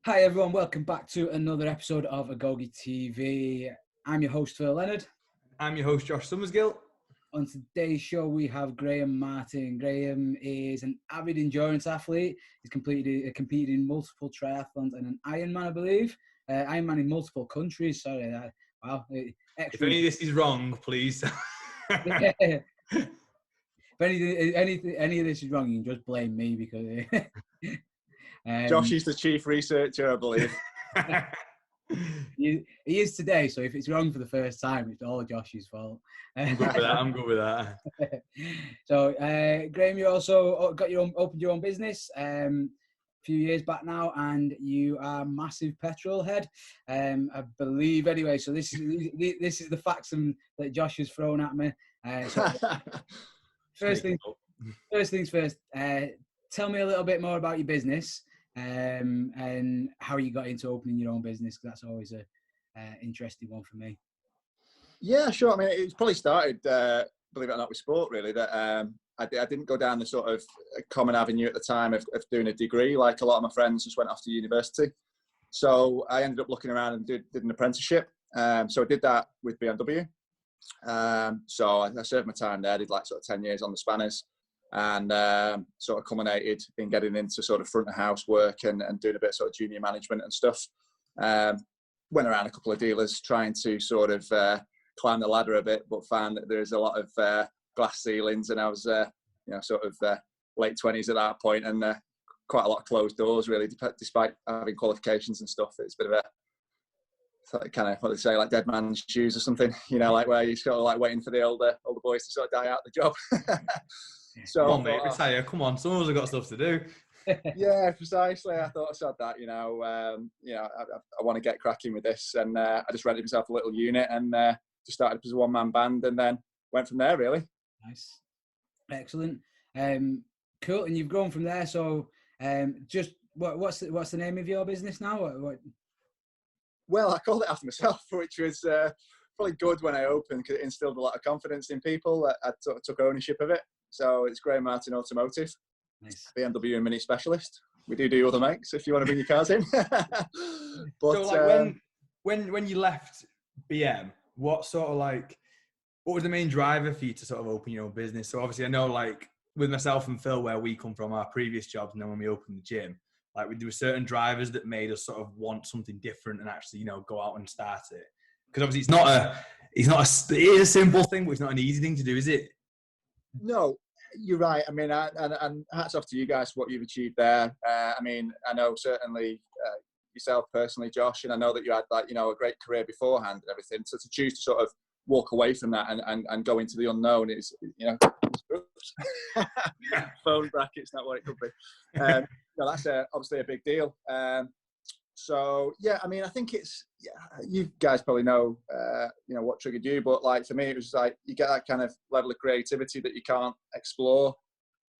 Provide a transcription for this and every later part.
Hi everyone, welcome back to another episode of AgogeTV. I'm your host Phil Leonard. I'm your host Josh Summersgill. On today's show we have Graham Martin. Graham is an avid endurance athlete. He's competed in multiple triathlons and an Ironman, I believe. Ironman in multiple countries. Sorry, wow. If any of this is wrong, please. If any of this is wrong, you can just blame me because Josh is the chief researcher, I believe. he is today, so if it's wrong for the first time, it's all Josh's fault. I'm good with that. So, Graham, you also opened your own business a few years back now, and you are a massive petrolhead, I believe. Anyway, so this is the facts that Josh has thrown at me. First things first. Tell me a little bit more about your business. And how you got into opening your own business, because that's always a interesting one for me. Yeah, sure. I mean, it's probably started, believe it or not, with sport, really. That I didn't go down the sort of common avenue at the time of doing a degree. Like a lot of my friends just went off to university. So I ended up looking around and did an apprenticeship. So I did that with BMW. So I served my time there. I did like sort of 10 years on the spanners. And sort of culminated in getting into sort of front of house work and doing a bit of sort of junior management and stuff. Went around a couple of dealers trying to sort of climb the ladder a bit, but found that there's a lot of glass ceilings, and I was sort of late 20s at that point, and quite a lot of closed doors really, despite having qualifications and stuff. It's a bit of a kind of, what they say, like dead man's shoes or something, like where you're sort of like waiting for the older boys to sort of die out the job. So, come on, mate, retire. Come on, someone's got stuff to do. Yeah, precisely. I thought I said that. I want to get cracking with this, and I just rented myself a little unit and just started as a one-man band, and then went from there. Really nice, excellent, cool. And you've grown from there. So, just what's the name of your business now? What? Well, I called it after myself, which was probably good when I opened, because it instilled a lot of confidence in people. I sort of took ownership of it. So it's Graham Martin Automotive, nice. BMW and Mini Specialist. We do other makes if you want to bring your cars in. But so like when you left BM, what was the main driver for you to sort of open your own business? So obviously I know, like with myself and Phil, where we come from, our previous jobs, and then when we opened the gym, like there were certain drivers that made us sort of want something different and actually, go out and start it. Because obviously it is a simple thing, but it's not an easy thing to do, is it? No, you're right. I mean, and hats off to you guys for what you've achieved there. I mean, I know certainly yourself personally, Josh, and I know that you had a great career beforehand and everything. So to choose to sort of walk away from that and go into the unknown is, phone brackets, not what it could be. No, that's obviously a big deal. So yeah, I mean, I think you guys probably know, what triggered you, but like for me, it was like you get that kind of level of creativity that you can't explore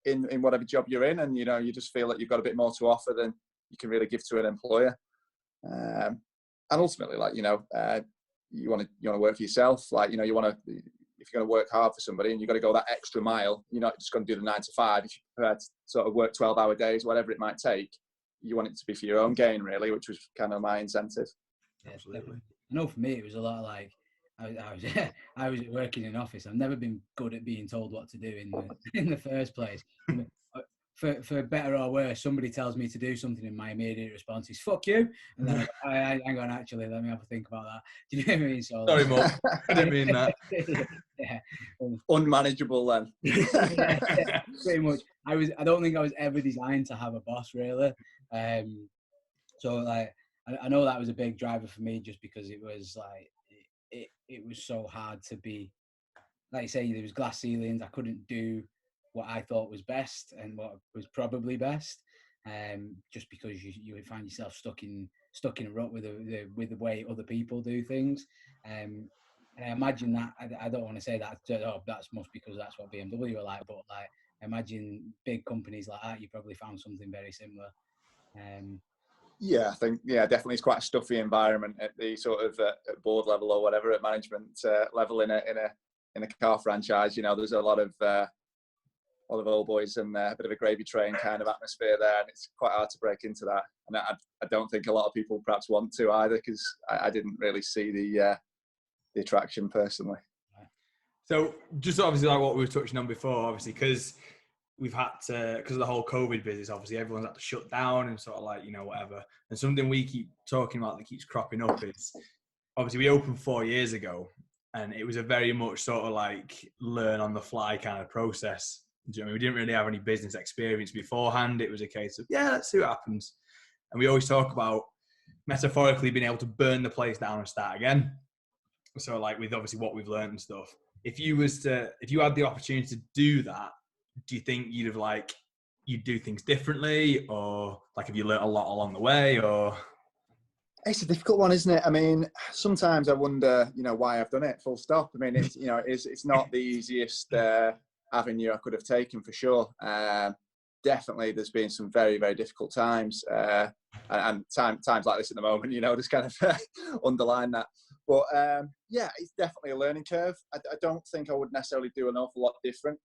in whatever job you're in, and you just feel that you've got a bit more to offer than you can really give to an employer. And ultimately, you want to work for yourself. You want to, if you're going to work hard for somebody and you've got to go that extra mile, you're not just going to do the 9 to 5. If you're prepared to sort of work 12-hour days, whatever it might take, you want it to be for your own gain, really, which was kind of my incentive. Yeah, absolutely. I know for me, it was a lot of like, I was working in an office. I've never been good at being told what to do in the first place. For better or worse, somebody tells me to do something and my immediate response is "fuck you," and then hang on, actually, let me have a think about that. Do you know what I mean? So, sorry, Mum, I didn't mean that. Yeah. Unmanageable then. Yeah, pretty much. I don't think I was ever designed to have a boss, really. So like, I know that was a big driver for me, just because it was like it was so hard to be, like you say, there was glass ceilings. I couldn't do what I thought was best and what was probably best, just because you would find yourself stuck in a rut with the way other people do things. And I imagine that I don't want to say that that's must because that's what BMW are like, but like I imagine big companies like that, you probably found something very similar. Yeah, I think definitely it's quite a stuffy environment at the sort of at board level or whatever, at management level in a car franchise. There's a lot of lot of old boys and a bit of a gravy train kind of atmosphere there, and it's quite hard to break into that. And I don't think a lot of people perhaps want to either, because I didn't really see the attraction personally. So just obviously like what we were touching on before, obviously, because we've had to, because of the whole COVID business, obviously everyone's had to shut down and sort of like, you know, whatever. And something we keep talking about that keeps cropping up is, obviously we opened 4 years ago, and it was a very much sort of like learn on the fly kind of process. Do you know what I mean? We didn't really have any business experience beforehand. It was a case of, yeah, let's see what happens. And we always talk about metaphorically being able to burn the place down and start again. So like with obviously what we've learned and stuff, if you had the opportunity to do that, do you think you'd do things differently, or like have you learned a lot along the way? Or it's a difficult one, isn't it? I mean, sometimes I wonder, you know, why I've done it, full stop. I mean, it's, you know, it's not the easiest avenue I could have taken, for sure. Definitely there's been some very, very difficult times, and times like this at the moment, you know, just kind of underline that. But yeah, it's definitely a learning curve. I don't think I would necessarily do an awful lot different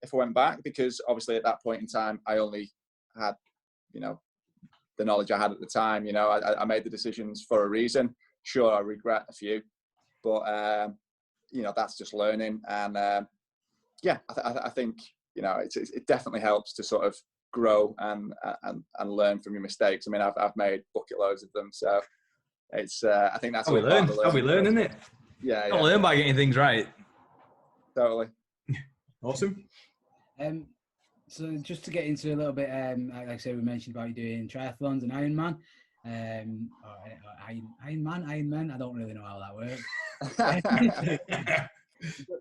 if I went back, because obviously at that point in time, I only had, you know, the knowledge I had at the time. You know, I made the decisions for a reason. Sure, I regret a few, but you know, that's just learning. And yeah, I think, you know, it definitely helps to sort of grow and learn from your mistakes. I mean, I've made bucket loads of them, so it's I think that's how we learn. How we learn, isn't it? Yeah, Don't learn by getting things right. Totally. Awesome. So just to get into a little bit, like I said, we mentioned about you doing triathlons and Ironman. Ironman. I don't really know how that works.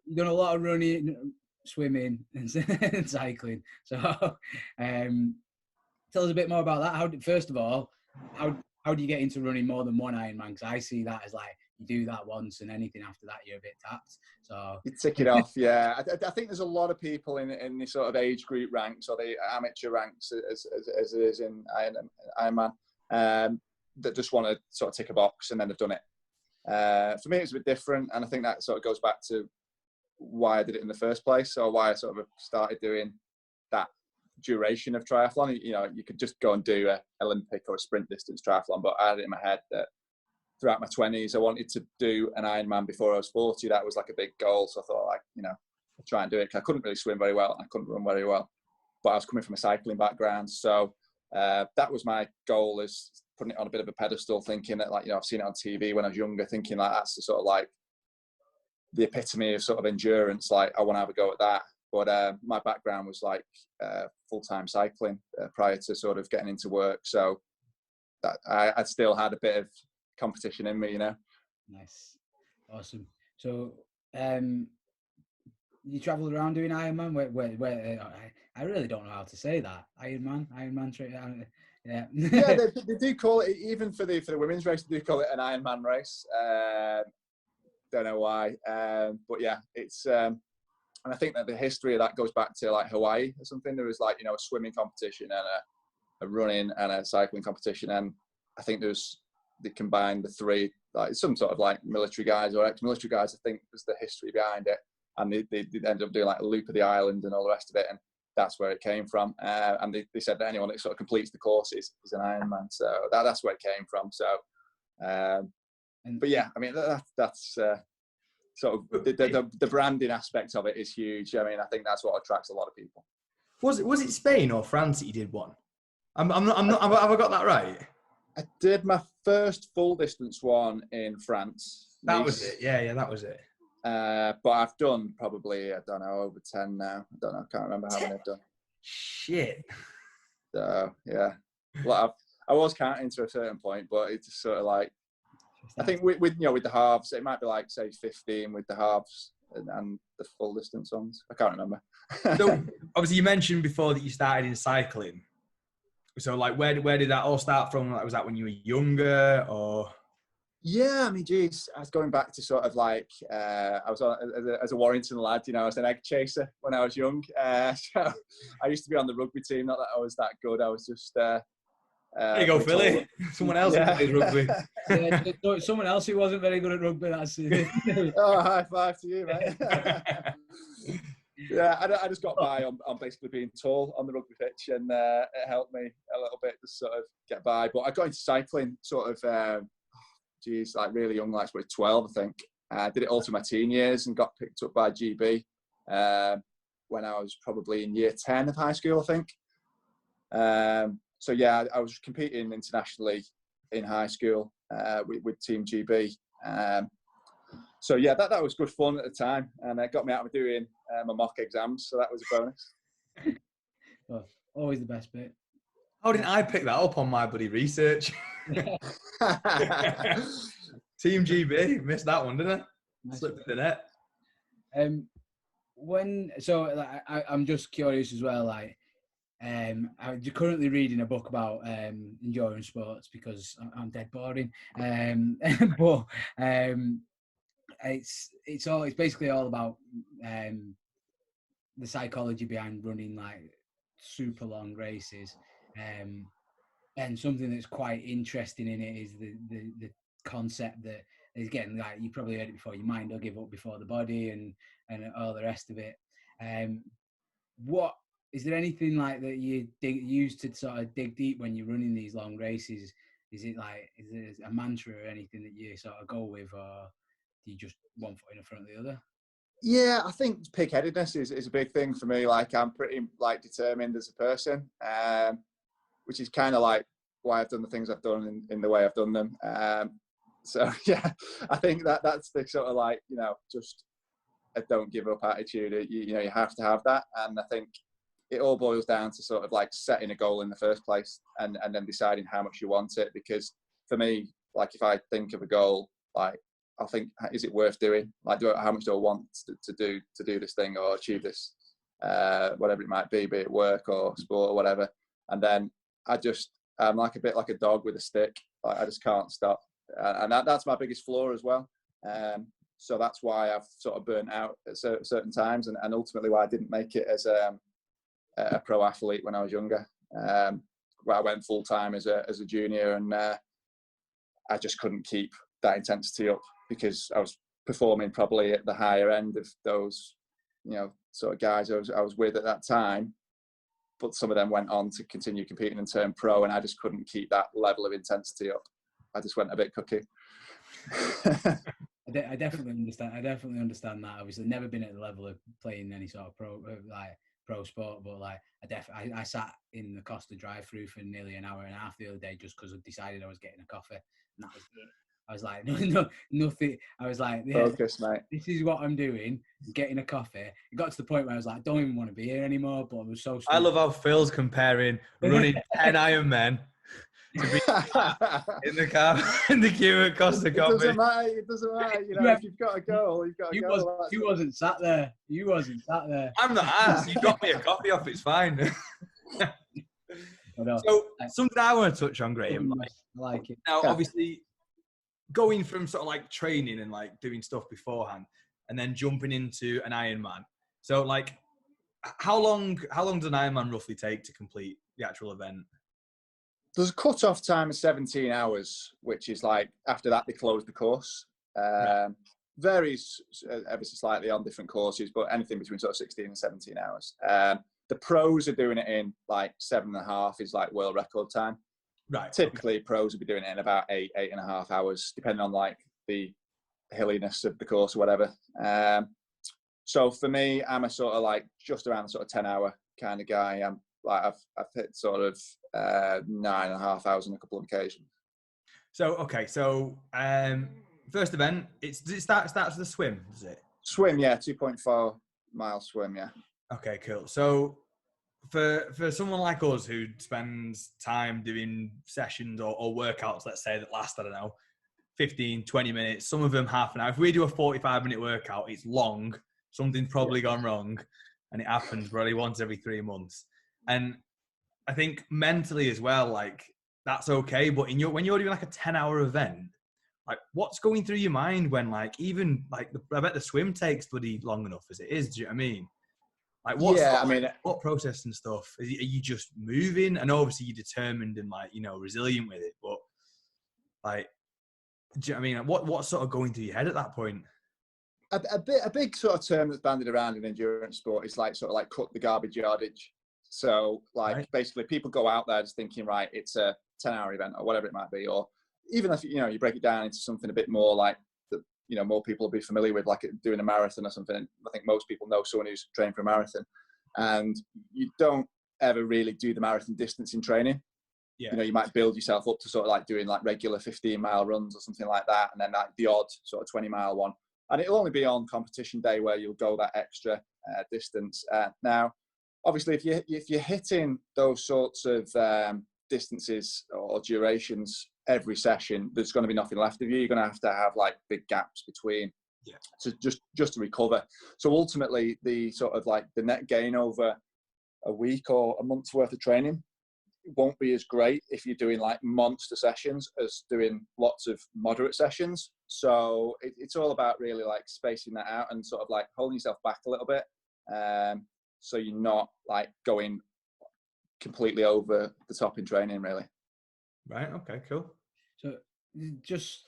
You've done a lot of running, swimming, and cycling. So tell us a bit more about that. First of all, how do you get into running more than one Ironman? Because I see that as like, you do that once and anything after that you're a bit tapped. So you tick it off. Yeah, I think there's a lot of people in the sort of age group ranks, or the amateur ranks, as it is in Ironman, that just want to sort of tick a box and then have done it. For me, it's a bit different, and I think that sort of goes back to why I did it in the first place, or why I sort of started doing that duration of triathlon. You know, you could just go and do an Olympic or a sprint distance triathlon, but I had it in my head that throughout my 20s, I wanted to do an Ironman before I was 40. That was like a big goal. So I thought, like, you know, I'll try and do it. I couldn't really swim very well, and I couldn't run very well, but I was coming from a cycling background. So that was my goal, is putting it on a bit of a pedestal, thinking that, like, you know, I've seen it on TV when I was younger, thinking like that's the sort of like the epitome of sort of endurance. Like, I want to have a go at that. But my background was like full-time cycling prior to sort of getting into work. So that I still had a bit of competition in me, you know. Nice, awesome. So you travelled around doing Ironman. Where I really don't know how to say that. Ironman. Yeah. Yeah, they do call it, even for the women's race, they do call it an Ironman race. Don't know why, but yeah, it's and I think that the history of that goes back to like Hawaii or something. There was, like, you know, a swimming competition and a running and a cycling competition, and I think they combined the three, like some sort of like military guys or ex-military guys, I think was the history behind it, and they ended up doing like a loop of the island and all the rest of it, and that's where it came from. And they said that anyone that sort of completes the course is an Ironman, so that's where it came from. So but yeah, I mean, that's sort of the branding aspect of it is huge. I mean, I think that's what attracts a lot of people. Was it Spain or France that you did one? I'm not. Have I got that right? I did my first full distance one in France. That was it. Yeah, that was it. But I've done probably, I don't know, over 10 now. I don't know. I can't remember how many I've done. Shit. So yeah, well, I was counting to a certain point, but it's just sort of like, I think with you know, with the halves, it might be like, say, 15 with the halves and the full distance ones. I can't remember. So obviously you mentioned before that you started in cycling. So like, where did that all start from? Like, was that when you were younger, or? Yeah, I mean, geez, I was going back to sort of like, I was as a Warrington lad, you know, I was an egg chaser when I was young. So I used to be on the rugby team. Not that I was that good. I was just. There you go, Philly. Someone else who plays rugby. Yeah, someone else who wasn't very good at rugby. That's it. Oh, high five to you, mate. Yeah, I just got by on basically being tall on the rugby pitch, and it helped me a little bit to sort of get by. But I got into cycling sort of, like really young, like 12, I think. I did it all through my teen years and got picked up by GB when I was probably in year 10 of high school, I think. So yeah, I was competing internationally in high school with Team GB. So yeah, that was good fun at the time, and it got me out of doing my mock exams, so that was a bonus. Well, always the best bit. How didn't I pick that up on my bloody research? Team GB, missed that one, didn't I? Nice. Slipped in the net. I'm just curious as well, like, I'm currently reading a book about endurance sports because I'm dead boring. But it's basically all about the psychology behind running like super long races. And something that's quite interesting in it is the concept that, again, like you probably heard it before, your mind will give up before the body and all the rest of it. What is there anything like that you use to sort of dig deep when you're running these long races? Is there a mantra or anything that you sort of go with, or do you just one foot in front of the other? Yeah, I think pig-headedness is a big thing for me. Like, I'm pretty like determined as a person, which is kind of like why I've done the things I've done in the way I've done them. So yeah, I think that's the sort of like, you know, just a don't give up attitude. You know, you have to have that, and I think it all boils down to sort of like setting a goal in the first place, and then deciding how much you want it. Because for me, like if I think of a goal, like I'll think, is it worth doing? Like, how much do I want to do this thing or achieve this, whatever it might be it work or sport or whatever. And then I'm like a bit like a dog with a stick. Like, I just can't stop, and that's my biggest flaw as well. So that's why I've sort of burnt out at certain times, and ultimately why I didn't make it as a pro athlete when I was younger. Where I went full time as a junior, and I just couldn't keep that intensity up because I was performing probably at the higher end of those, you know, sort of guys I was with at that time. But some of them went on to continue competing and turn pro, and I just couldn't keep that level of intensity up. I just went a bit cookie. I definitely understand. I definitely understand that. Obviously, never been at the level of playing any sort of pro sport, but like I sat in the Costa drive-through for nearly an hour and a half the other day just because I decided I was getting a coffee, and that was it. I was like, no, nothing. I was like, yeah, focus, mate. This is what I'm doing. I'm getting a coffee. It got to the point where I was like, I don't even want to be here anymore. But I was so. I love how Phil's comparing running 10 Ironman to be in the car in the queue at Costa Coffee. It doesn't matter. You know, if you've got a goal, you've got a goal. You wasn't sat there. I'm not asked. You got me a coffee off. It's fine. So something I want to touch on, Graham. I like it. Now, obviously, going from sort of like training and like doing stuff beforehand, and then jumping into an Ironman. So, like, how long does an Ironman roughly take to complete the actual event? There's a cut-off time of 17 hours, which is like, after that, they close the course. Varies ever so slightly on different courses, but anything between sort of 16 and 17 hours. The pros are doing it in like 7.5 is like world record time. Right. Typically, pros will be doing it in about 8.5 hours, depending on like the hilliness of the course or whatever. So for me, I'm a sort of like just around the sort of 10-hour kind of guy. I'm like, I've hit sort of 9.5 hours on a couple of occasions. So first event, does it starts with a swim, does it? Swim, yeah, 2.4 mile swim, yeah. Okay, cool. So for someone like us who spends time doing sessions or workouts, let's say, that last, I don't know, 15, 20 minutes, some of them half an hour. If we do a 45-minute workout, it's long. Something's probably gone wrong, and it happens probably once every 3 months. And I think mentally as well, like, that's okay. But when you're doing like a 10-hour event, like, what's going through your mind when, like, even like I bet the swim takes bloody long enough as it is. Do you know what I mean? Like, what process and stuff? Are you just moving? And obviously you're determined and, like, you know, resilient with it. But, like, do you know what I mean? What's sort of going through your head at that point? A big sort of term that's bandied around in endurance sport is like sort of like cut the garbage yardage. So like basically people go out there just thinking, right, it's a 10-hour event or whatever it might be, or even if you break it down into something a bit more like that, more people will be familiar with, like doing a marathon or something. I think most people know someone who's trained for a marathon, and you don't ever really do the marathon distance in training. Yeah. You might build yourself up to sort of like doing like regular 15-mile runs or something like that, and then like the odd sort of 20-mile one. And it'll only be on competition day where you'll go that extra distance. Now, obviously, if you're hitting those sorts of distances or durations every session, there's going to be nothing left of you. You're going to have like big gaps between, to just to recover. So ultimately, the sort of like the net gain over a week or a month's worth of training won't be as great if you're doing like monster sessions as doing lots of moderate sessions. So it's all about really like spacing that out and sort of like holding yourself back a little bit, so you're not like going completely over the top in training, really. Right. Okay. Cool. So just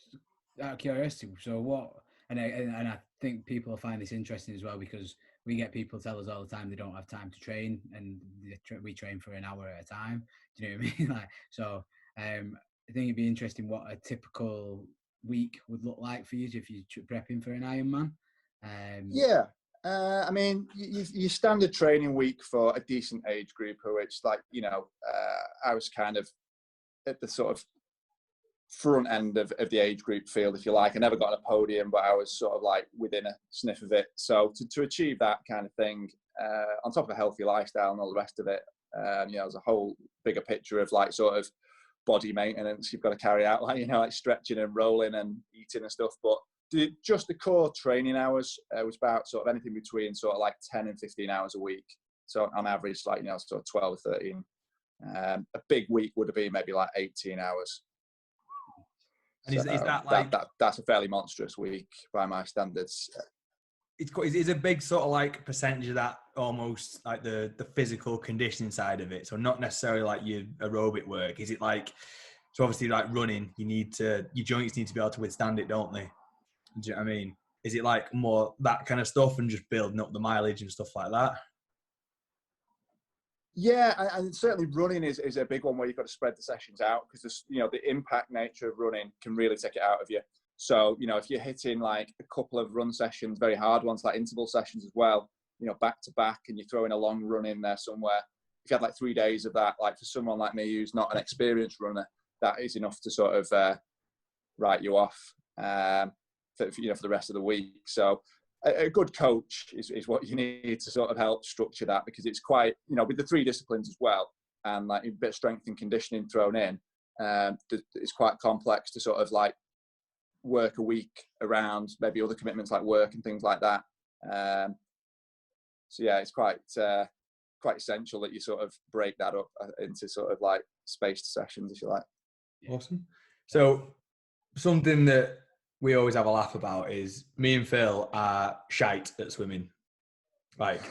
out of curiosity, so what? And I think people find this interesting as well, because we get people tell us all the time they don't have time to train, and we train for an hour at a time. Do you know what I mean? Like, so I think it'd be interesting what a typical week would look like for you if you're prepping for an Ironman. I mean, your standard training week for a decent age group, which like I was kind of at the sort of front end of the age group field, if you like. I never got on a podium, but I was sort of like within a sniff of it. So to achieve that kind of thing, on top of a healthy lifestyle and all the rest of it, there's a whole bigger picture of like sort of body maintenance you've got to carry out, like like stretching and rolling and eating and stuff. But just the core training hours was about sort of anything between sort of like 10 and 15 hours a week. So on average, like sort of 12 or 13. A big week would have been maybe like 18 hours. And so is that like that's a fairly monstrous week by my standards? It's a big sort of like percentage of that, almost like the physical conditioning side of it. So not necessarily like your aerobic work. Is it like, so obviously like running, your joints need to be able to withstand it, don't they? Do you know what I mean? Is it like more that kind of stuff and just building up the mileage and stuff like that? Yeah, and certainly running is a big one where you've got to spread the sessions out, because the impact nature of running can really take it out of you. So if you're hitting like a couple of run sessions, very hard ones, like interval sessions as well, back to back, and you're throwing a long run in there somewhere, if you had like 3 days of that, like for someone like me who's not an experienced runner, that is enough to sort of write you off for the rest of the week. So a good coach is what you need to sort of help structure that, because it's quite, with the 3 disciplines as well, and like a bit of strength and conditioning thrown in, it's quite complex to sort of like work a week around maybe other commitments like work and things like that. So yeah, it's quite essential that you sort of break that up into sort of like spaced sessions, if you like. Awesome. So something that we always have a laugh about is me and Phil are shite at swimming. Like,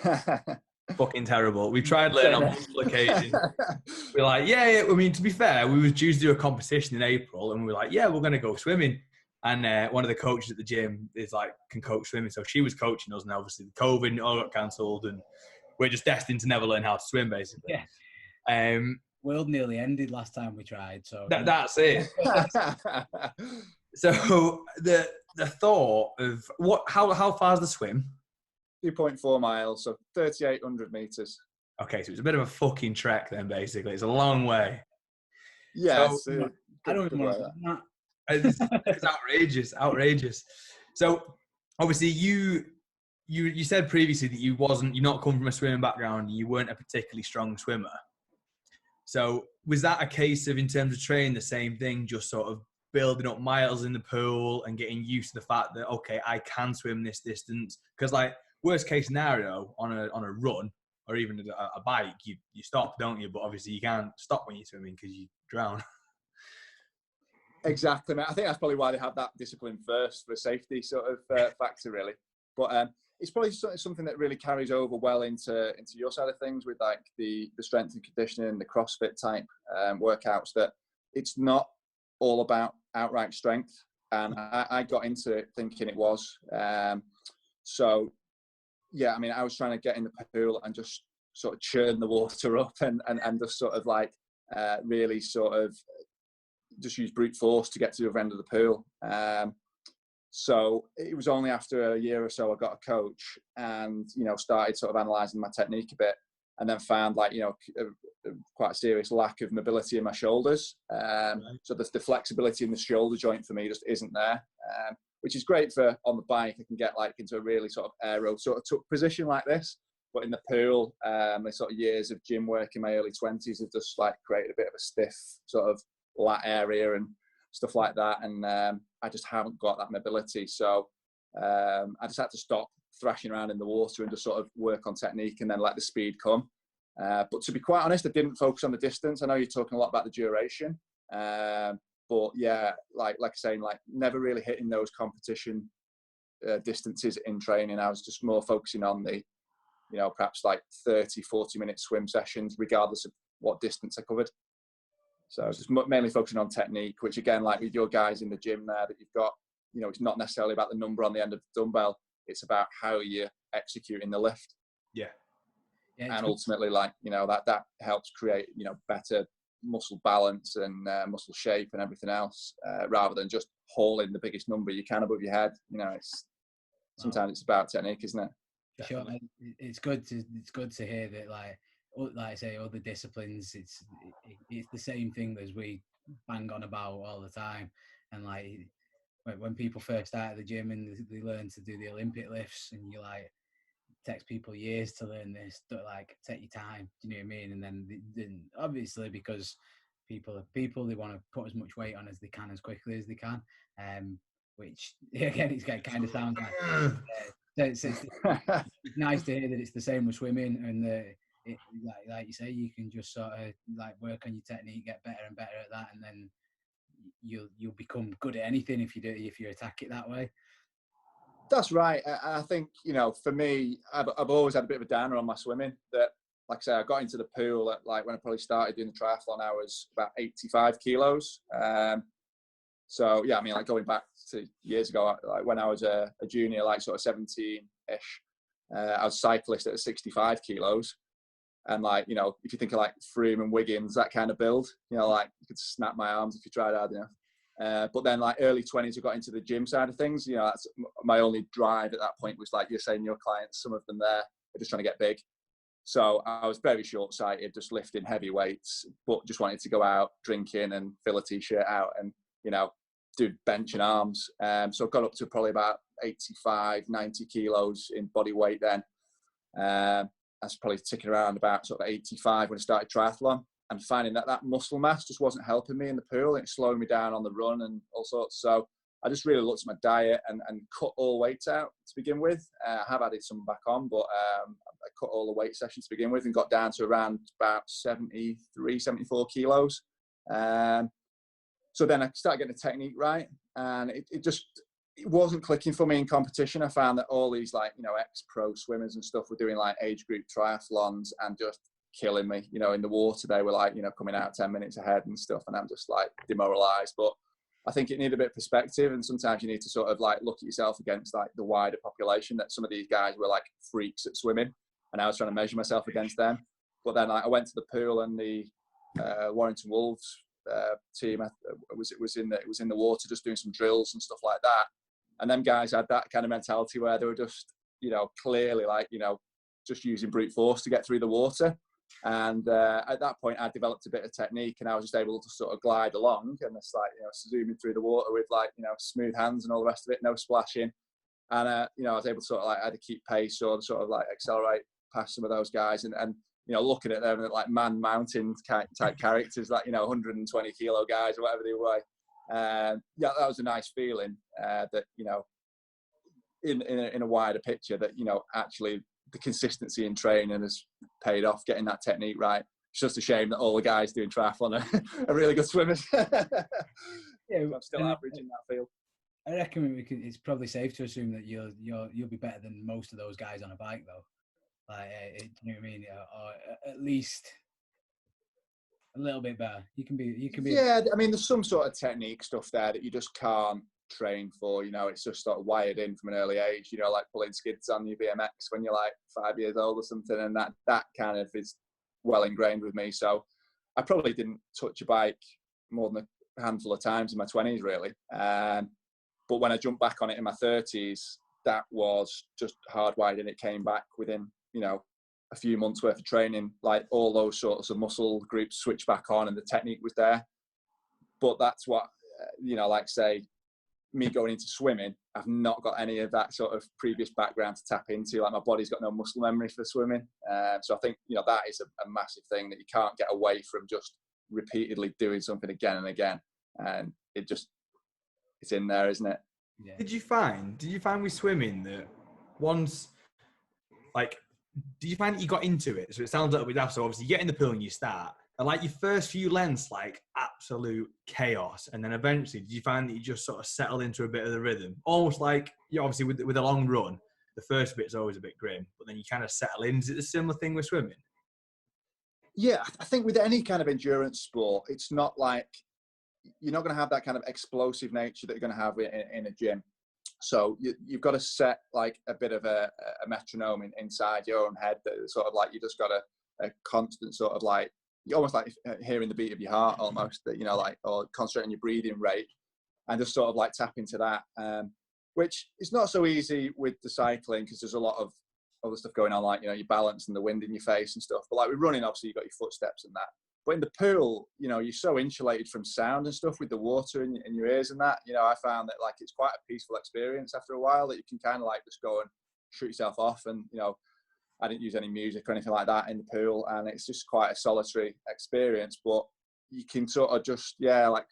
fucking terrible. We've tried learning on multiple occasions. We're like, yeah, I mean, to be fair, we was due to do a competition in April, and we were like, yeah, we're going to go swimming. And one of the coaches at the gym is like, can coach swimming. So she was coaching us, and obviously the COVID all got cancelled, and we're just destined to never learn how to swim, basically. Yeah. World nearly ended last time we tried. So that's it. So the thought of how far is the swim? 2.4 miles, so 3,800 meters. Okay, so it's a bit of a fucking trek then, basically. It's a long way. Yeah, so, I don't even want that. It's outrageous. So obviously you said previously that you're not coming from a swimming background, you weren't a particularly strong swimmer. So was that a case of, in terms of training, the same thing, just sort of building up miles in the pool and getting used to the fact that, okay, I can swim this distance? Because like worst case scenario on a run or even a bike, you stop, don't you? But obviously you can't stop when you're swimming because you drown. Exactly, mate. I think that's probably why they have that discipline first, for a safety sort of factor, really. But it's probably something that really carries over well into your side of things, with like the strength and conditioning, the CrossFit type workouts, that it's not all about outright strength. And I got into it thinking it was. So yeah, I mean, I was trying to get in the pool and just sort of churn the water up and just sort of like really sort of just use brute force to get to the other end of the pool. So it was only after a year or so I got a coach and, you know, started sort of analysing my technique a bit, and then found like, you know, quite a serious lack of mobility in my shoulders. So the flexibility in the shoulder joint for me just isn't there, which is great for on the bike. I can get like into a really sort of aero sort of tuck position like this. But in the pool, the sort of years of gym work in my early 20s have just like created a bit of a stiff sort of lat area and stuff like that. And I just haven't got that mobility. So I just had to stop thrashing around in the water and just sort of work on technique and then let the speed come. But to be quite honest, I didn't focus on the distance. I know you're talking a lot about the duration. But yeah, like I say, like never really hitting those competition distances in training. I was just more focusing on the, you know, perhaps like 30, 40-minute swim sessions, regardless of what distance I covered. So I was just mainly focusing on technique, which again, like with your guys in the gym there that you've got, you know, it's not necessarily about the number on the end of the dumbbell. It's about how you're executing the lift. Yeah. And ultimately, like, you know, that helps create, you know, better muscle balance and muscle shape and everything else, rather than just hauling the biggest number you can above your head. You know, sometimes it's about technique, isn't it? Sure, it's good to hear that, like I say, other disciplines, it's the same thing as we bang on about all the time. And like when people first start at the gym and they learn to do the Olympic lifts, and you like, it takes people years to learn this, but like take your time. Do you know what I mean? And then obviously, because people they want to put as much weight on as they can as quickly as they can, which again, it's kind of sounds like. It's nice to hear that it's the same with swimming, and like you say, you can just sort of like work on your technique, get better and better at that, and then you'll become good at anything if you attack it that way. That's right. I think, you know, for me, I've always had a bit of a downer on my swimming. That, like I say, I got into the pool at, like when I probably started doing the triathlon, I was about 85 kilos. So yeah, I mean, like going back to years ago, like when I was a junior, like sort of 17-ish, I was a cyclist at 65 kilos. And like, you know, if you think of like Froome and Wiggins, that kind of build, you know, like you could snap my arms if you tried hard enough. But then like early 20s, I got into the gym side of things. You know, that's my only drive at that point was, like you're saying, your clients, some of them there are just trying to get big. So I was very short-sighted, just lifting heavy weights, but just wanted to go out drinking and fill a t-shirt out and, you know, do bench and arms. So I got up to probably about 85, 90 kilos in body weight then. I was probably ticking around about sort of 85 when I started triathlon, and finding that muscle mass just wasn't helping me in the pool. It's slowing me down on the run and all sorts. So I just really looked at my diet and cut all weights out to begin with. I have added some back on, but I cut all the weight sessions to begin with and got down to around about 73, 74 kilos. So then I started getting the technique right, and it wasn't clicking for me in competition. I found that all these, like, you know, ex-pro swimmers and stuff were doing like age group triathlons and just killing me. You know, in the water they were like, you know, coming out 10 minutes ahead and stuff, and I'm just like demoralized. But I think it needed a bit of perspective, and sometimes you need to sort of like look at yourself against like the wider population. That some of these guys were like freaks at swimming, and I was trying to measure myself against them. But then like, I went to the pool, and the Warrington Wolves team was in the water just doing some drills and stuff like that. And them guys had that kind of mentality where they were just, you know, clearly like, you know, just using brute force to get through the water. And at that point, I developed a bit of technique, and I was just able to sort of glide along, and it's like, you know, zooming through the water with like, you know, smooth hands and all the rest of it, no splashing. And you know, I was able to sort of like either keep pace or sort of like accelerate past some of those guys, and you know, looking at them like Man Mountain type characters, like, you know, 120 kilo guys or whatever they were. Yeah, that was a nice feeling, that, you know, in a wider picture, that, you know, actually the consistency in training has paid off, getting that technique right. It's just a shame that all the guys doing triathlon are really good swimmers. Yeah, I'm still average in that field. I reckon it's probably safe to assume that you'll be better than most of those guys on a bike, though. Like, you know what I mean? Or at least a little bit better. You can be. Yeah, I mean, there's some sort of technique stuff there that you just can't train for. You know, it's just sort of wired in from an early age, you know, like pulling skids on your BMX when you're like 5 years old or something. And that kind of is well ingrained with me. So I probably didn't touch a bike more than a handful of times in my 20s, really. But when I jumped back on it in my 30s, that was just hardwired, and it came back within, you know, a few months worth of training. Like all those sorts of muscle groups switched back on, and the technique was there. But that's what, you know, like say, me going into swimming, I've not got any of that sort of previous background to tap into. Like my body's got no muscle memory for swimming. So I think, you know, that is a massive thing, that you can't get away from just repeatedly doing something again and again. And it's in there, isn't it? Yeah. Did you find with swimming that once, like, did you find that you got into it? So it sounds a little bit daft. So obviously you get in the pool and you start, and like your first few lengths, like absolute chaos. And then eventually, did you find that you just sort of settled into a bit of the rhythm? Almost like, you know, obviously with a long run, the first bit's always a bit grim, but then you kind of settle in. Is it a similar thing with swimming? Yeah, I think with any kind of endurance sport, it's not like, you're not going to have that kind of explosive nature that you're going to have in a gym. So you've got to set like a bit of a metronome inside your own head, that sort of like, you just got a constant sort of like, almost like hearing the beat of your heart almost, that, you know, like, or concentrating your breathing rate, and just sort of like tap into that, which is not so easy with the cycling, because there's a lot of other stuff going on, like, you know, your balance and the wind in your face and stuff. But like with running, obviously you've got your footsteps and that. But in the pool, you know, you're so insulated from sound and stuff with the water in your ears and that. You know, I found that like it's quite a peaceful experience after a while, that you can kind of like just go and shoot yourself off. And, you know, I didn't use any music or anything like that in the pool, and it's just quite a solitary experience. But you can sort of just, yeah, like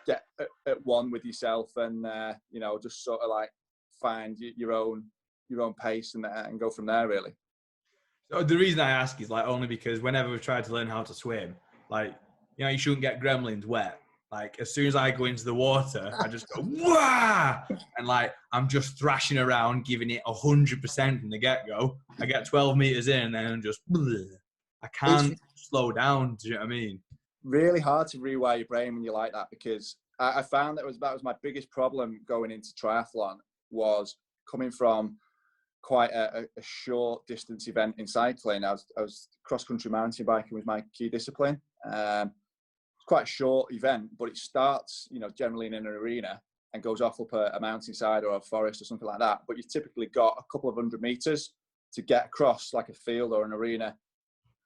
get at one with yourself, and you know, just sort of like find your own pace and go from there, really. So the reason I ask is like only because whenever we've tried to learn how to swim, like, you know, you shouldn't get gremlins wet. Like as soon as I go into the water, I just go wah, and like I'm just thrashing around, giving it 100% from the get-go. I get 12 meters in, and then I'm just I can't slow down. Do you know what I mean? Really hard to rewire your brain when you're like that, because I found that was my biggest problem going into triathlon, was coming from quite a short distance event in cycling. I was cross-country mountain biking was my key discipline. It's quite a short event, but it starts, you know, generally in an arena and goes off up a mountainside or a forest or something like that. But you've typically got a couple of 100 meters to get across like a field or an arena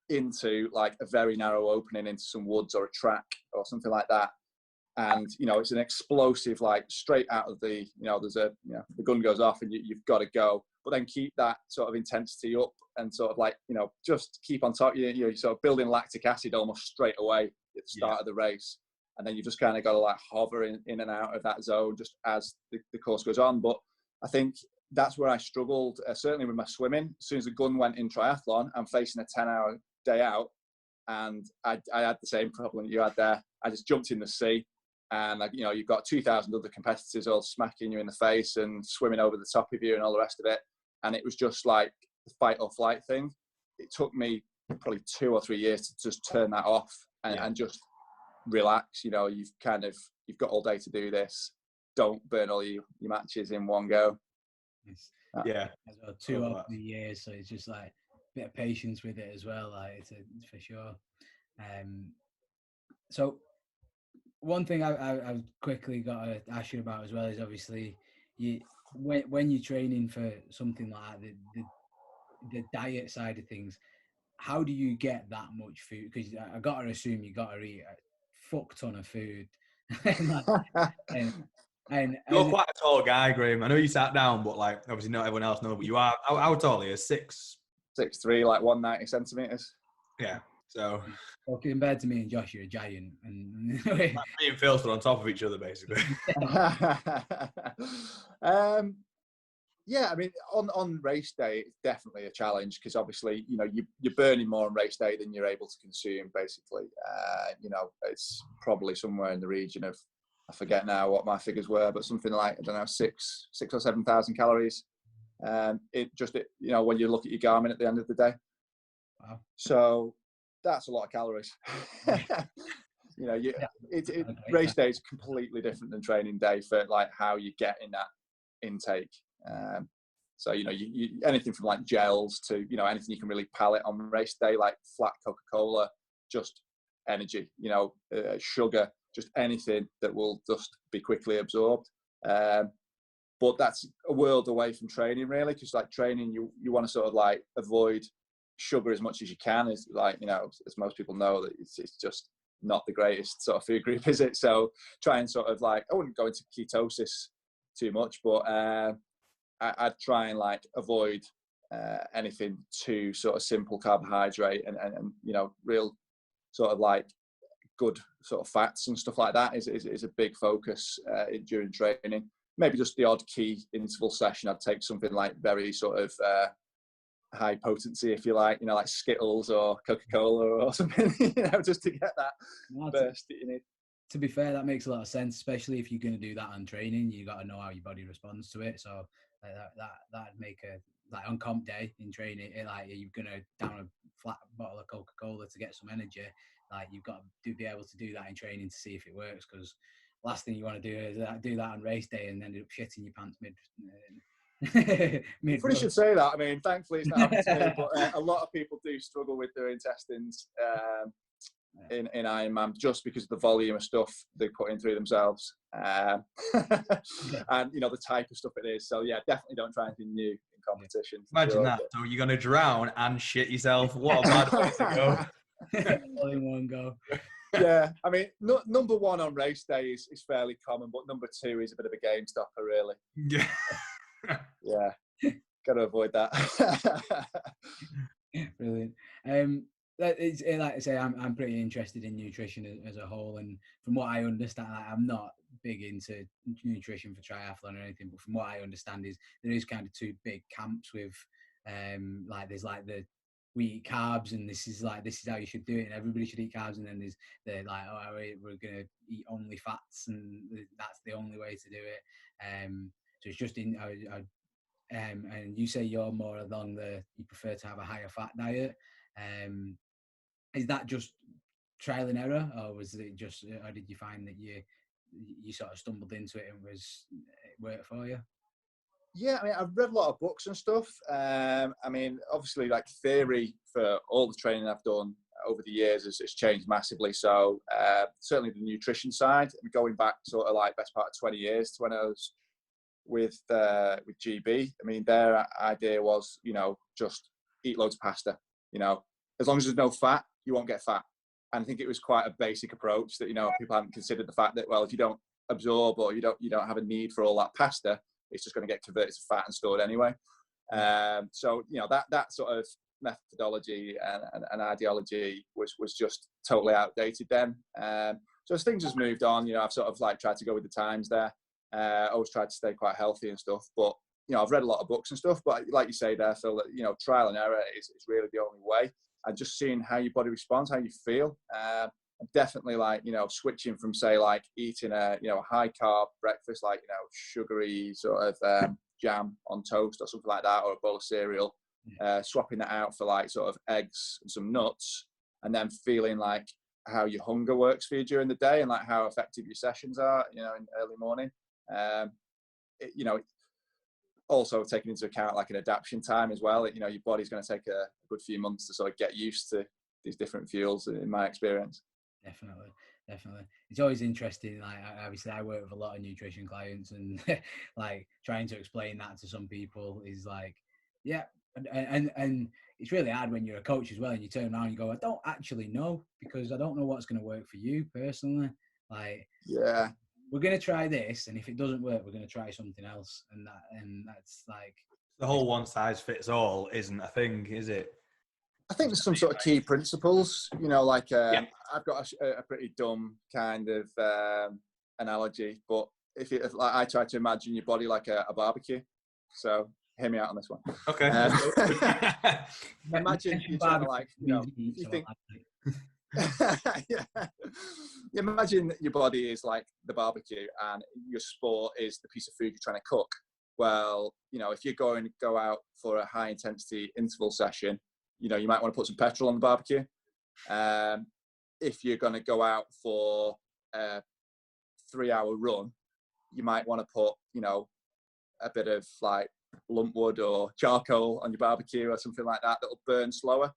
into like a very narrow opening into some woods or a track or something like that. And, you know, it's an explosive, like straight out of the, you know, there's a, you know, the gun goes off and you've got to go, but then keep that sort of intensity up and sort of like, you know, just keep on top. You're sort of building lactic acid almost straight away at the start of the race. And then you've just kind of got to like hover in and out of that zone just as the course goes on. But I think that's where I struggled, certainly with my swimming. As soon as the gun went in triathlon, I'm facing a 10-hour day out. And I had the same problem you had there. I just jumped in the sea. And, like, you know, you've got 2,000 other competitors all smacking you in the face and swimming over the top of you and all the rest of it. And it was just like the fight or flight thing. It took me probably 2 or 3 years to just turn that off and just relax. You know, you've got all day to do this. Don't burn all your matches in one go. Yeah. As well, 2 or 3 years. So it's just like a bit of patience with it as well. Like it's for sure. So one thing I've quickly got to ask you about as well is obviously when you're training for something like that, the diet side of things, how do you get that much food? Because I got to assume you got to eat a fuck ton of food. and you're quite a tall guy, Graham. I know you sat down, but like obviously not everyone else knows. But you are. How tall are you? 6'3", like 190 centimeters. Yeah. So, well, compared to me and Josh, you're a giant. And me and Phil stood on top of each other, basically. Yeah, I mean, on race day, it's definitely a challenge because obviously, you know, you're burning more on race day than you're able to consume, basically. You know, it's probably somewhere in the region of, I forget now what my figures were, but something like, I don't know, 6,000 or 7,000 calories. You know, when you look at your Garmin at the end of the day. Wow. So that's a lot of calories. You know, Okay. race day is completely different than training day for like how you get in that intake. So, you know, you anything from like gels to, you know, anything you can really palate on race day, like flat Coca-Cola, just energy, you know, sugar, just anything that will just be quickly absorbed. But that's a world away from training, really, because like training, you want to sort of like avoid sugar as much as you can. Is like, you know, as most people know, that it's just not the greatest sort of food group, is it? So try and sort of like, I wouldn't go into ketosis too much, but I'd try and like avoid anything too sort of simple carbohydrate and you know, real sort of like good sort of fats and stuff like that is a big focus during training. Maybe just the odd key interval session, I'd take something like very sort of high potency, if you like, you know, like Skittles or Coca-Cola or something, you know, just to get that burst that you need. To be fair, that makes a lot of sense, especially if you're going to do that on training. You got to know how your body responds to it. So that'd make a, like on comp day in training, like you're going to down a flat bottle of Coca-Cola to get some energy. Like you've got to be able to do that in training to see if it works, because last thing you want to do is do that on race day and then end up shitting your pants mid. Funny you should say that. I mean, thankfully it's not happened to me, but a lot of people do struggle with their intestines in Ironman just because of the volume of stuff they put in through themselves, and you know, the type of stuff it is. So yeah, definitely don't try anything new in competition. Imagine that. So you're gonna drown and shit yourself. What a bad way to go. All in one go. Yeah, I mean, number one on race day is fairly common, but number two is a bit of a game stopper, really. Yeah. Yeah, got to avoid that. Brilliant. It's, like I say, I'm pretty interested in nutrition as a whole, and from what I understand, like, I'm not big into nutrition for triathlon or anything, but from what I understand is there is kind of two big camps with, like there's like the we eat carbs and this is how you should do it and everybody should eat carbs, and then there's the like, oh, we're gonna eat only fats and that's the only way to do it. So it's just and you say you're more along you prefer to have a higher fat diet. Is that just trial and error, or was it just, or did you find that you sort of stumbled into it and it worked for you? Yeah, I mean, I've read a lot of books and stuff. I mean, obviously, like theory for all the training I've done over the years has changed massively. So certainly the nutrition side, going back sort of like best part of 20 years to when I was with GB. I mean, their idea was, you know, just eat loads of pasta. You know, as long as there's no fat, you won't get fat. And I think it was quite a basic approach that, you know, people haven't considered the fact that, well, if you don't absorb or you don't have a need for all that pasta, it's just going to get converted to fat and stored anyway. So, you know, that sort of methodology and ideology was just totally outdated then. So as things has moved on, you know, I've sort of like tried to go with the times there. Always tried to stay quite healthy and stuff, but you know, I've read a lot of books and stuff, but like you say there, Phil, that, you know, trial and error is really the only way, and just seeing how your body responds, how you feel. Definitely, like, you know, switching from, say, like eating a, you know, a high carb breakfast, like, you know, sugary sort of jam on toast or something like that, or a bowl of cereal, swapping that out for like sort of eggs and some nuts, and then feeling like how your hunger works for you during the day and like how effective your sessions are, you know, in early morning. You know, also taking into account like an adaptation time as well. You know, your body's going to take a good few months to sort of get used to these different fuels, in my experience. Definitely. It's always interesting. Like, obviously, I work with a lot of nutrition clients, and like trying to explain that to some people is like, yeah, and it's really hard when you're a coach as well, and you turn around and you go, I don't actually know, because I don't know what's going to work for you personally. Like, yeah, we're going to try this, and if it doesn't work, we're going to try something else, and that's like the whole one size fits all isn't a thing, is it? I think there's some sort of key principles, you know, like I've got a pretty dumb kind of analogy, but if like, I try to imagine your body like a barbecue, so hear me out on this one. Okay. Imagine you're trying to, like, you know, you think, yeah. Imagine your body is like the barbecue and your sport is the piece of food you're trying to cook. Well, you know, if you're going to go out for a high intensity interval session, you know, you might want to put some petrol on the barbecue. if you're going to go out for a 3-hour run, you might want to put, you know, a bit of like lump wood or charcoal on your barbecue or something like that that'll burn slower.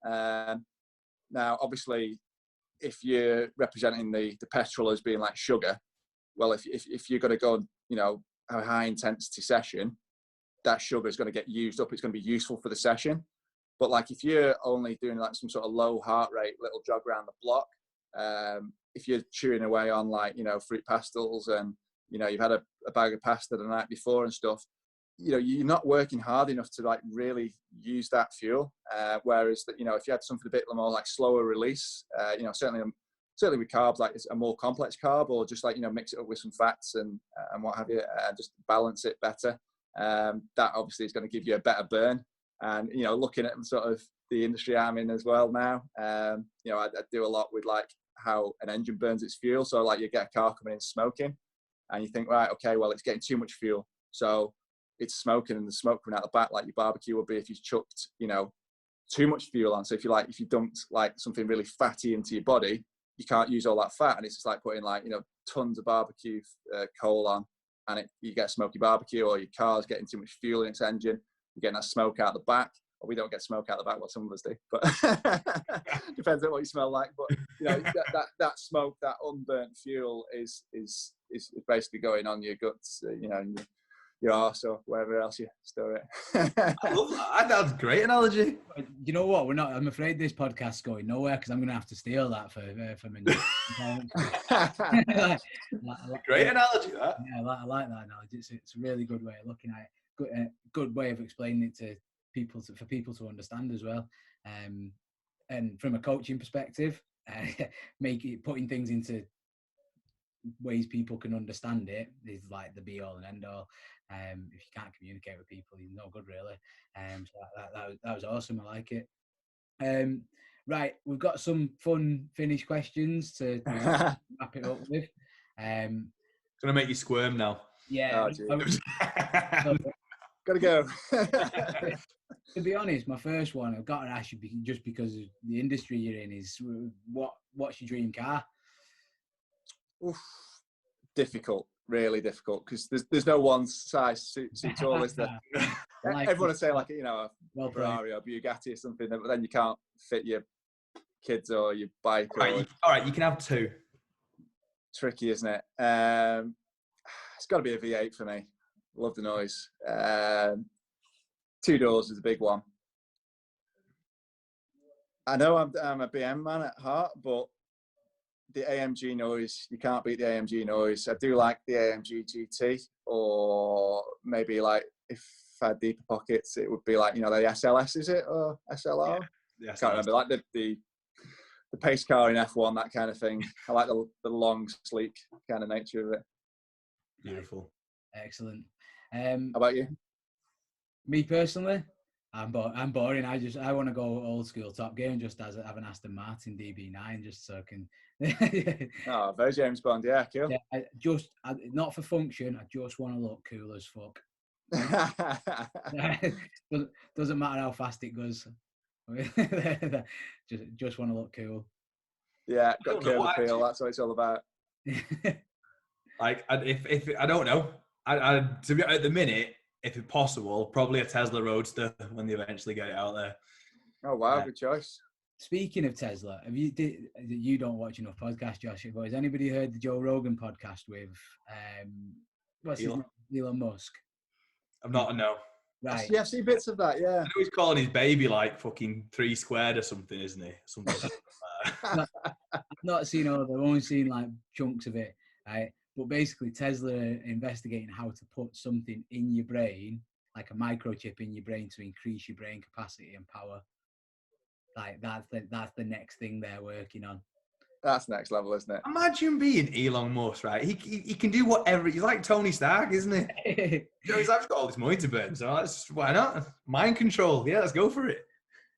Now, obviously, if you're representing the petrol as being like sugar, well, if you're going to go, you know, a high intensity session, that sugar is going to get used up. It's going to be useful for the session. But like if you're only doing like some sort of low heart rate little jog around the block, if you're chewing away on like, you know, fruit pastels and, you know, you've had a bag of pasta the night before and stuff, you know, you're not working hard enough to like really use that fuel. Whereas that, you know, if you had something a bit more like slower release, you know, certainly with carbs, like it's a more complex carb, or just like, you know, mix it up with some fats and what have you, just balance it better. That obviously is going to give you a better burn. And, you know, looking at sort of the industry I'm in as well now, you know, I do a lot with like how an engine burns its fuel. So like you get a car coming in smoking and you think, right, okay, well, it's getting too much fuel. So it's smoking, and the smoke coming out the back, like your barbecue would be if you chucked, you know, too much fuel on. So if you dumped like something really fatty into your body, you can't use all that fat. And it's just like putting like, you know, tons of barbecue coal on, and you get smoky barbecue, or your car's getting too much fuel in its engine. You're getting that smoke out the back. Well, we don't get smoke out the back, what some of us do, but depends on what you smell like. But you know, that smoke, that unburnt fuel is basically going on your guts, you know, your arse or wherever else you store it. I love that. That's a great analogy. You know what? I'm afraid this podcast's going nowhere because I'm going to have to steal that for my new. Great analogy, that. Yeah, I like that analogy. It's a really good way of looking at it. Good way of explaining it to people, for people to understand as well. And from a coaching perspective, putting things into ways people can understand it is like the be all and end all. If you can't communicate with people, you're no good, really. So that was awesome. I like it. Right, we've got some fun finish questions to wrap it up with. It's gonna make you squirm now. Yeah. Gotta go. To be honest, my first one I've got to ask you, just because of the industry you're in, is what's your dream car? Oof. Difficult, really difficult, because there's no one size suits all, is there? Everyone would say like, you know, a Ferrari or Bugatti or something, but then you can't fit your kids or your bike. All right, you can have two. Tricky, isn't it? It's got to be a V8 for me. Love the noise. 2 doors is a big one. I know I'm a BM man at heart, but the AMG noise, you can't beat the AMG noise. I do like the AMG GT, or maybe like if I had deeper pockets, it would be like, you know, the SLS, is it, or SLR? Yeah, I can't remember. Like the pace car in F1, that kind of thing. I like the long, sleek kind of nature of it. Beautiful. Excellent. How about you? Me personally, I'm boring. I want to go old school Top Gear and just have an Aston Martin DB9 just so I can. Oh, very James Bond. Yeah, cool. Yeah, not for function. I just want to look cool as fuck. Doesn't matter how fast it goes. just want to look cool. Yeah, got curb appeal. That's what it's all about. Like, if I don't know, to be at the minute, if it's possible, probably a Tesla Roadster when they eventually get it out there. Oh wow, good choice. Speaking of Tesla, you don't watch enough podcasts, Josh, but has anybody heard the Joe Rogan podcast with Elon Musk? I'm not, no. Right. Yeah, I've seen bits of that, yeah. I know he's calling his baby like fucking 3 squared or something, isn't he? Something. I've not seen all of it. I've only seen like chunks of it, right? But basically, Tesla are investigating how to put something in your brain, like a microchip in your brain, to increase your brain capacity and power. Like that's the next thing they're working on. That's next level, isn't it? Imagine being Elon Musk, right? He can do whatever. He's like Tony Stark, isn't he? You know, he's got all this money to burn, so why not? Mind control, yeah, let's go for it.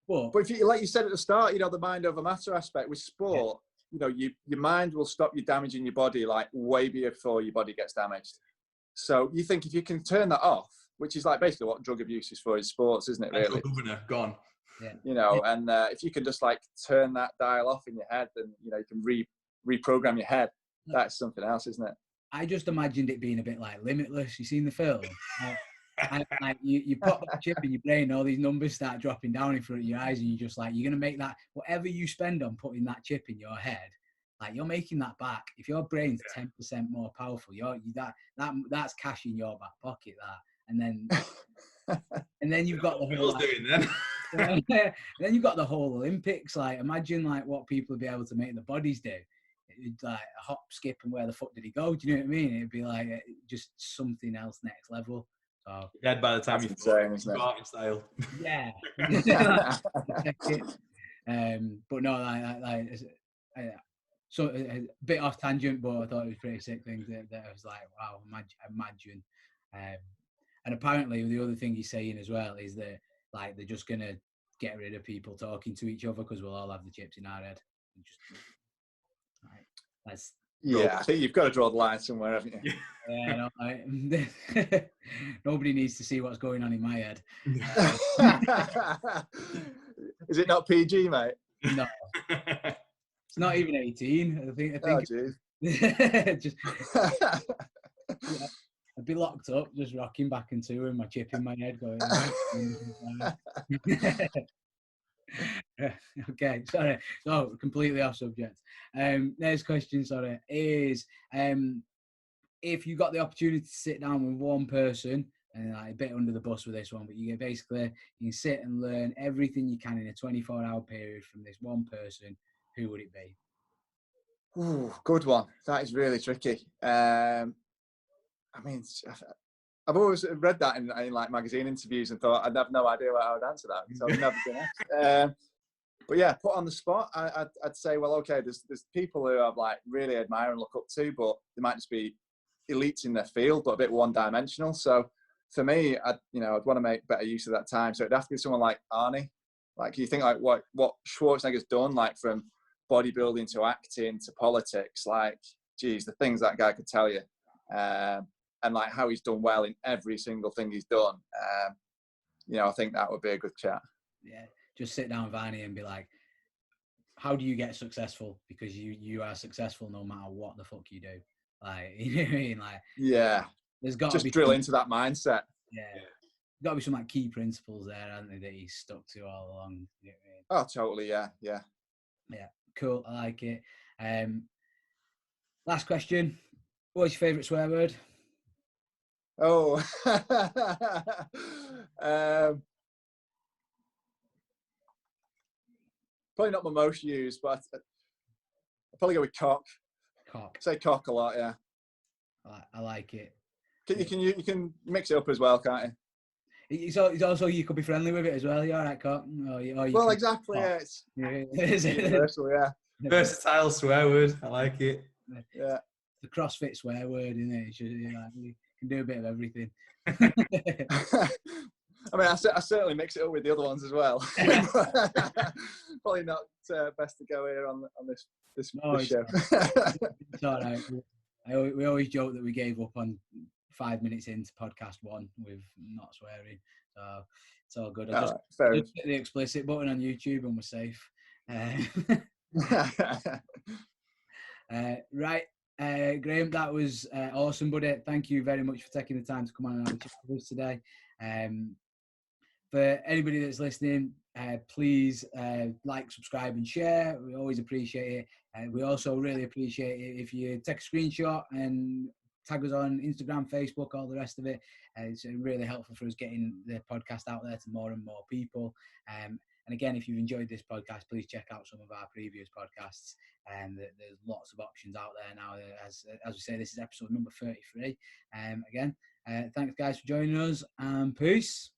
But if you, like you said at the start, you know, the mind over matter aspect with sport. Yeah. You know, your mind will stop you damaging your body like way before your body gets damaged. So you think if you can turn that off, which is like basically what drug abuse is for in sports, isn't it? Really? Governor, gone. You know, and if you can just like turn that dial off in your head, then you know you can reprogram your head. That's something else, isn't it? I just imagined it being a bit like Limitless. You seen the film? Like you pop that chip in your brain, all these numbers start dropping down in front of your eyes, and you're just like, you're gonna make that whatever you spend on putting that chip in your head, like you're making that back. If your brain's 10% more powerful, that's cash in your back pocket. And then you've got the whole and then you've got the whole Olympics. Like imagine like what people would be able to make the bodies do. It'd like a hop, skip, and where the fuck did he go? Do you know what I mean? It'd be like just something else next level. So dead by the time you start in style. Yeah. But no, so a bit off tangent, but I thought it was pretty sick things that I was like, wow, imagine. And apparently the other thing he's saying as well is that like they're just gonna get rid of people talking to each other because we'll all have the chips in our head. I think you've got to draw the line somewhere, haven't you? Yeah, no, nobody needs to see what's going on in my head. Is it not PG, mate? No, it's not even 18. I think. Oh, geez. Just, yeah, I'd be locked up, just rocking back and to with my chip in my head, going. Okay, sorry. So completely off subject. Next question, sorry, is if you got the opportunity to sit down with one person, and like, a bit under the bus with this one, but you can sit and learn everything you can in a 24-hour period from this one person, who would it be? Ooh, good one. That is really tricky. I mean, I've always read that in like magazine interviews and thought I'd have no idea what I would answer that because I've never been asked. But yeah, put on the spot, I'd say, well, okay, there's people who I like really admire and look up to, but they might just be elites in their field, but a bit one-dimensional. So for me, I'd want to make better use of that time. So it'd have to be someone like Arnie. Like, you think like what Schwarzenegger's done, like from bodybuilding to acting to politics, like, geez, the things that guy could tell you. And like how he's done well in every single thing he's done. I think that would be a good chat. Yeah, just sit down with Arnie and be like, how do you get successful? Because you are successful no matter what the fuck you do. Like, you know what I mean? Like, yeah, there's got to be drill into that mindset. Yeah, there's got to be some like key principles there, haven't there, that he's stuck to all along. You know what I mean? Oh, totally. Yeah. Cool. I like it. Last question. What's your favourite swear word? Oh, probably not my most used, but I'll probably go with cock. Cock. Say cock a lot, yeah. I like it. You can mix it up as well, can't you? It's also you could be friendly with it as well. You're all right, cock. Well, exactly. Yeah, it's universal. Yeah. Versatile swear word. I like it. Yeah. The CrossFit swear word, isn't it? You can do a bit of everything. I mean, I certainly mix it up with the other ones as well. Probably not best to go here on this show. It's all right. We always joke that we gave up on 5 minutes into podcast 1 with not swearing. So it's all good. I'll just hit the explicit button on YouTube and we're safe. Right. Graham, that was awesome, buddy. Thank you very much for taking the time to come on and have a chat with us today. For anybody that's listening, please like, subscribe and share. We always appreciate it. We also really appreciate it if you take a screenshot and tag us on Instagram, Facebook, all the rest of it. It's really helpful for us getting the podcast out there to more and more people. And again, if you've enjoyed this podcast, please check out some of our previous podcasts. There's lots of options out there now. As we say, this is episode number 33. Again, thanks guys for joining us, and peace.